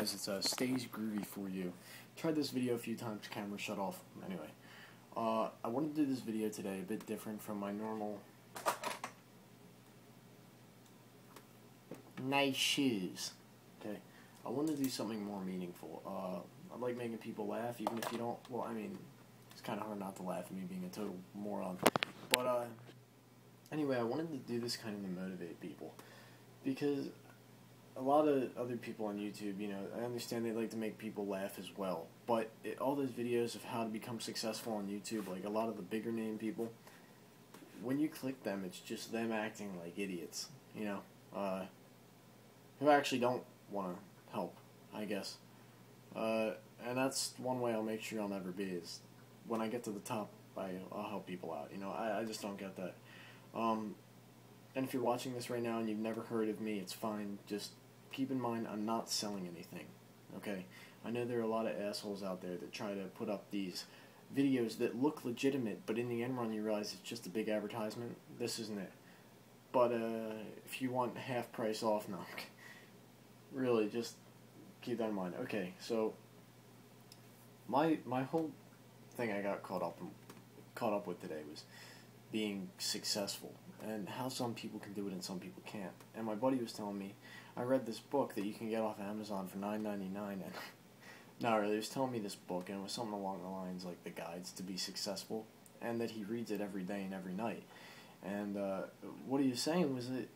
guys, it's Stays Groovy for you. Tried this video a few times, camera shut off. Anyway, I wanted to do this video today a bit different from my normal nice shoes. Okay, I wanted to do something more meaningful. I like making people laugh, even if you don't. Well, I mean, it's kind of hard not to laugh at me being a total moron. But anyway, I wanted to do this kind of to motivate people because a lot of other people on YouTube, you know, I understand they like to make people laugh as well, but all those videos of how to become successful on YouTube, like a lot of the bigger name people, when you click them, it's just them acting like idiots, you know, who actually don't want to help, I guess. And that's one way I'll make sure I'll never be, is when I get to the top, I'll help people out, you know. I just don't get that. And if you're watching this right now and you've never heard of me, it's fine. Just keep in mind, I'm not selling anything, okay? I know there are a lot of assholes out there that try to put up these videos that look legitimate, but in the end run you realize it's just a big advertisement. This isn't it. But if you want half price off, no. Really, just keep that in mind. Okay, so my whole thing I got caught up with today was being successful and how some people can do it and some people can't. And my buddy was telling me, I read this book that you can get off Amazon for $9.99, and not really, he was telling me this book, and it was something along the lines like the guides to be successful, and that he reads it every day and every night. And what he was saying was that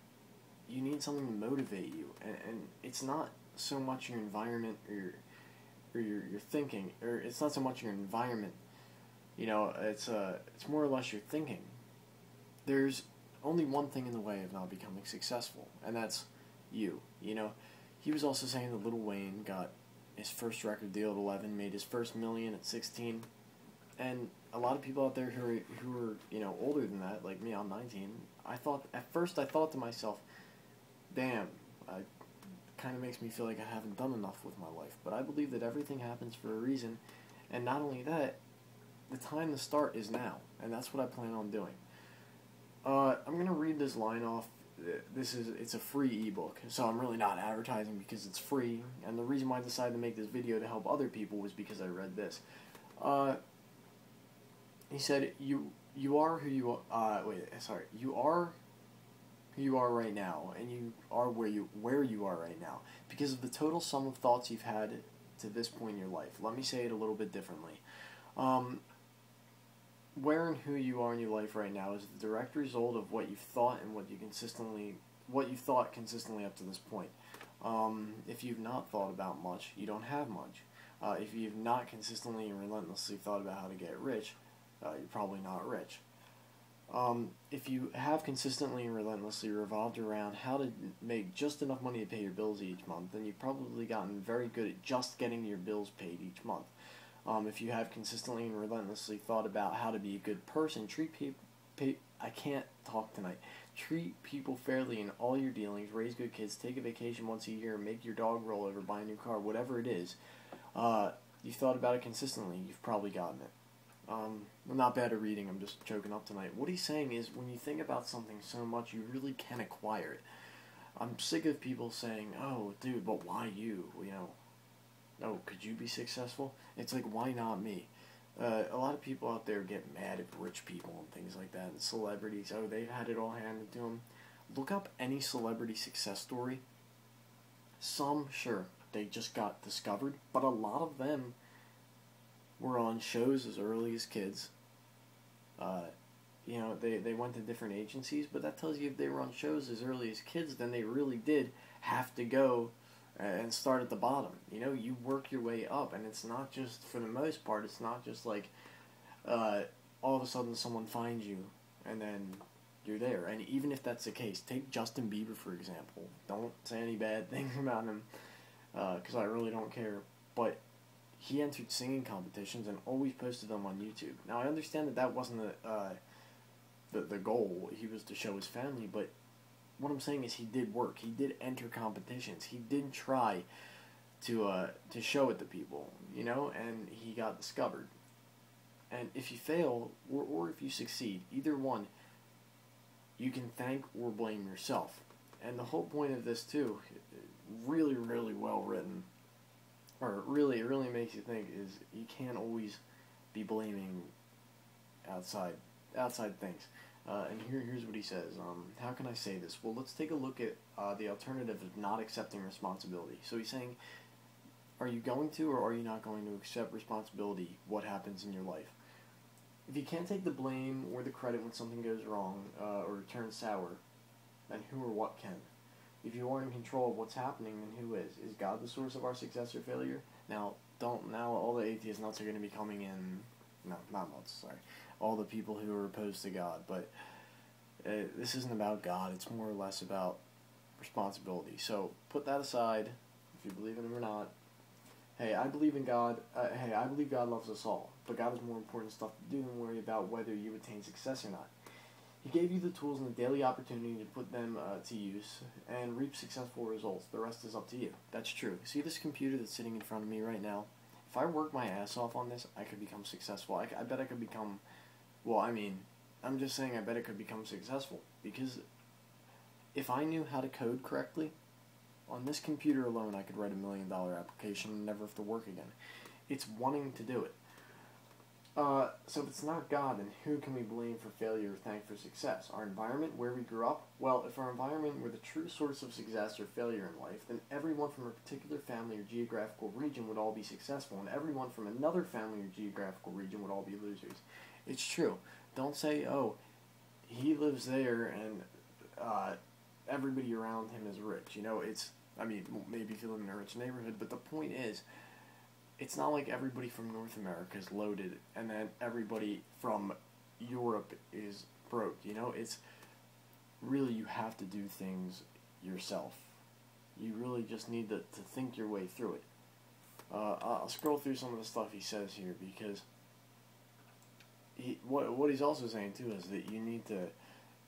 you need something to motivate you, and it's not so much your environment or your thinking, or it's not so much your environment, you know, it's more or less your thinking. There's only one thing in the way of not becoming successful, and that's you. You know, he was also saying that Lil Wayne got his first record deal at 11, made his first million at 16, and a lot of people out there who are you know, older than that, like me, I'm 19. At first I thought to myself, damn, it kind of makes me feel like I haven't done enough with my life. But I believe that everything happens for a reason, and not only that, the time to start is now, and that's what I plan on doing. I'm gonna read this line off. It's a free ebook, so I'm really not advertising because it's free, and the reason why I decided to make this video to help other people was because I read this. He said, you are who you are, you are who you are right now, and you are where you are right now, because of the total sum of thoughts you've had to this point in your life. Let me say it a little bit differently. Where and who you are in your life right now is the direct result of what you've thought and what you've thought consistently up to this point. If you've not thought about much, you don't have much. If you've not consistently and relentlessly thought about how to get rich, you're probably not rich. If you have consistently and relentlessly revolved around how to make just enough money to pay your bills each month, then you've probably gotten very good at just getting your bills paid each month. If you have consistently and relentlessly thought about how to be a good person, treat people fairly in all your dealings, raise good kids, take a vacation once a year, make your dog roll over, buy a new car, whatever it is, you've thought about it consistently, you've probably gotten it. I'm not bad at reading, I'm just choking up tonight. What he's saying is, when you think about something so much, you really can acquire it. I'm sick of people saying, oh, dude, but why you, you know? Oh, could you be successful? It's like, why not me? A lot of people out there get mad at rich people and things like that, and celebrities, oh, they've had it all handed to them. Look up any celebrity success story. Some, sure, they just got discovered, but a lot of them were on shows as early as kids. You know, they went to different agencies, but that tells you if they were on shows as early as kids, then they really did have to go and start at the bottom. You know, you work your way up, and it's not just, for the most part, it's not just like all of a sudden someone finds you and then you're there. And even if that's the case, take Justin Bieber for example. Don't say any bad things about him, because I really don't care, but he entered singing competitions and always posted them on YouTube. Now, I understand that that wasn't the goal. He was to show his family, but what I'm saying is he did work. He did enter competitions. He did try to show it to people, you know, and he got discovered. And if you fail, or if you succeed, either one, you can thank or blame yourself. And the whole point of this, too, really, really well written. or it really makes you think, is you can't always be blaming outside things. And here's what he says. How can I say this? Well, let's take a look at the alternative of not accepting responsibility. So he's saying, are you going to or are you not going to accept responsibility, what happens in your life? If you can't take the blame or the credit when something goes wrong or turns sour, then who or what can? If you aren't in control of what's happening, then who is? Is God the source of our success or failure? Now all the atheist nuts are going to be coming in. No, not nuts, sorry. All the people who are opposed to God, but this isn't about God. It's more or less about responsibility. So put that aside, if you believe in Him or not. Hey, I believe in God. I believe God loves us all, but God has more important stuff to do than worry about whether you attain success or not. He gave you the tools and the daily opportunity to put them to use and reap successful results. The rest is up to you. That's true. See this computer that's sitting in front of me right now? If I work my ass off on this, I could become successful. I bet I could become, well, I mean, I'm just saying I bet it could become successful. Because if I knew how to code correctly, on this computer alone I could write $1 million application and never have to work again. It's wanting to do it. So if it's not God, then who can we blame for failure or thank for success? Our environment, where we grew up? Well, if our environment were the true source of success or failure in life, then everyone from a particular family or geographical region would all be successful, and everyone from another family or geographical region would all be losers. It's true. Don't say, oh, he lives there and everybody around him is rich. You know, maybe if you live in a rich neighborhood, but the point is, it's not like everybody from North America is loaded and then everybody from Europe is broke. You know, it's really, you have to do things yourself. You really just need to think your way through it. I'll scroll through some of the stuff he says here, because what he's also saying too is that you need to,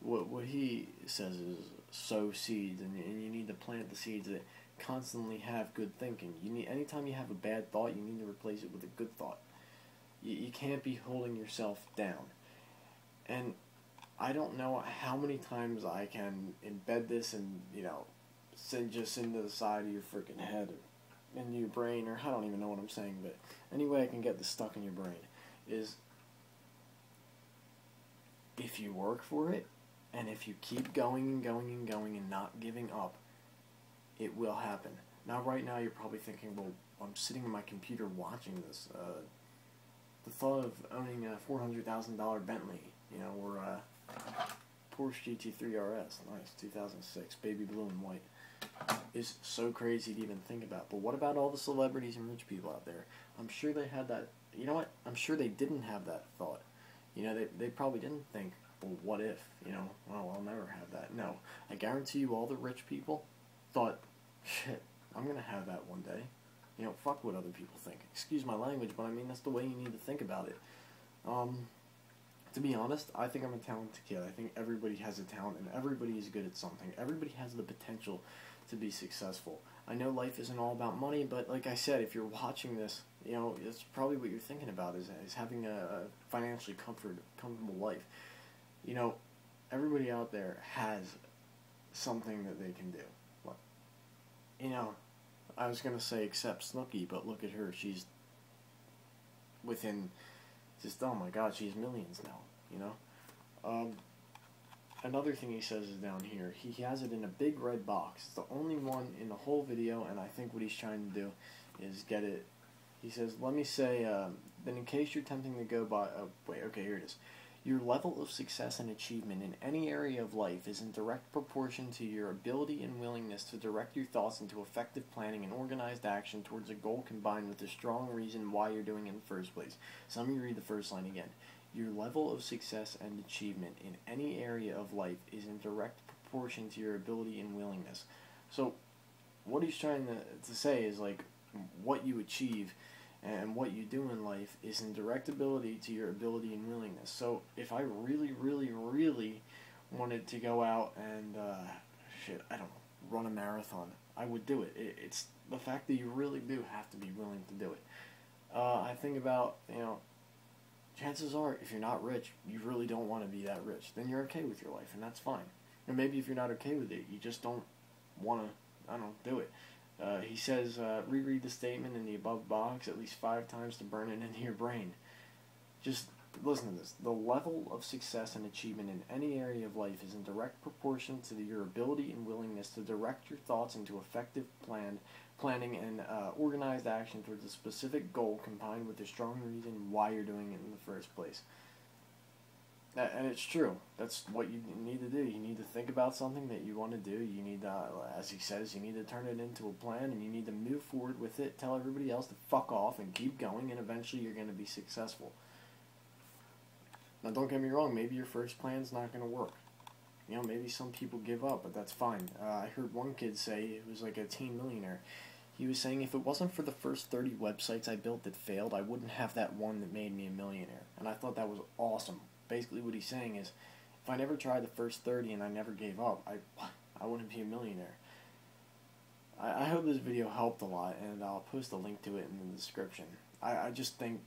what he says is sow seeds, and you need to plant the seeds that constantly have good thinking. Anytime you have a bad thought, you need to replace it with a good thought. You can't be holding yourself down. And I don't know how many times I can embed this and, just into the side of your freaking head or into your brain, or I don't even know what I'm saying, but any way I can get this stuck in your brain is, if you work for it, and if you keep going and going and going and not giving up, it will happen. Now, right now, you're probably thinking, well, I'm sitting in my computer watching this. The thought of owning a $400,000 Bentley, or a Porsche GT3 RS, nice, 2006, baby blue and white, is so crazy to even think about. But what about all the celebrities and rich people out there? I'm sure they had that. You know what? I'm sure they didn't have that thought. They probably didn't think, well, what if? Well, I'll never have that. No, I guarantee you, all the rich people thought, shit, I'm going to have that one day. Fuck what other people think. Excuse my language, but I mean, that's the way you need to think about it. To be honest, I think I'm a talented kid. I think everybody has a talent, and everybody is good at something. Everybody has the potential to be successful. I know life isn't all about money, but like I said, if you're watching this, it's probably what you're thinking about is having a financially comfortable life. Everybody out there has something that they can do. I was going to say except Snooki, but look at her. She's within just, oh my God, she's millions now, Another thing he says is down here. He has it in a big red box. It's the only one in the whole video, and I think what he's trying to do is get it. He says, let me say, then in case you're tempting to go by, here it is. Your level of success and achievement in any area of life is in direct proportion to your ability and willingness to direct your thoughts into effective planning and organized action towards a goal, combined with a strong reason why you're doing it in the first place. So let me read the first line again. Your level of success and achievement in any area of life is in direct proportion to your ability and willingness. So what he's trying to say is, like, what you achieve and what you do in life is in direct ability to your ability and willingness. So if I really, really, really wanted to go out and, run a marathon, I would do it. It's the fact that you really do have to be willing to do it. I think about, chances are, if you're not rich, you really don't want to be that rich. Then you're okay with your life, and that's fine. And maybe if you're not okay with it, you just don't want to, do it. He says, reread the statement in the above box at least 5 times to burn it into your brain. Just listen to this. The level of success and achievement in any area of life is in direct proportion to your ability and willingness to direct your thoughts into effective planning and organized action towards a specific goal combined with a strong reason why you're doing it in the first place. And it's true. That's what you need to do. You need to think about something that you want to do. You need to, as he says, you need to turn it into a plan, and you need to move forward with it. Tell everybody else to fuck off and keep going, and eventually you're going to be successful. Now, don't get me wrong. Maybe your first plan's not going to work. You know, maybe some people give up, but that's fine. I heard one kid say, it was like a teen millionaire. He was saying, if it wasn't for the first 30 websites I built that failed, I wouldn't have that one that made me a millionaire. And I thought that was awesome. Basically what he's saying is, if I never tried the first 30 and I never gave up, I wouldn't be a millionaire. I hope this video helped a lot, and I'll post a link to it in the description. I just think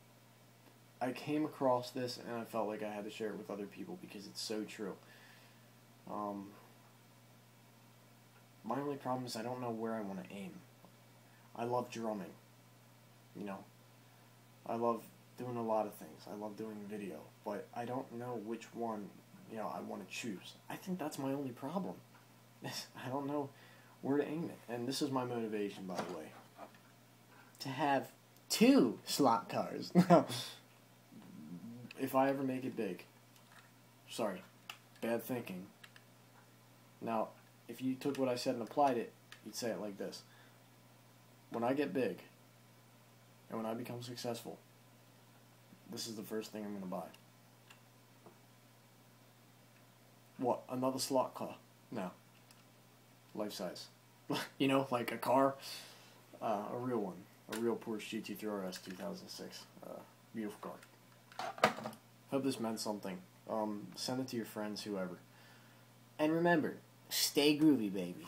I came across this and I felt like I had to share it with other people because it's so true. My only problem is I don't know where I want to aim. I love drumming. You know, I love doing a lot of things. I love doing video, but I don't know which one, you know, I want to choose. I think that's my only problem. I don't know where to aim it. And this is my motivation, by the way. To have 2 slot cars. If I ever make it big. Sorry. Bad thinking. Now, if you took what I said and applied it, you'd say it like this. When I get big, and when I become successful, this is the first thing I'm going to buy. What? Another slot car? No. Life size. You know, like a car. A real one. A real Porsche GT3 RS 2006. Beautiful car. Hope this meant something. Send it to your friends, whoever. And remember, stay groovy, baby.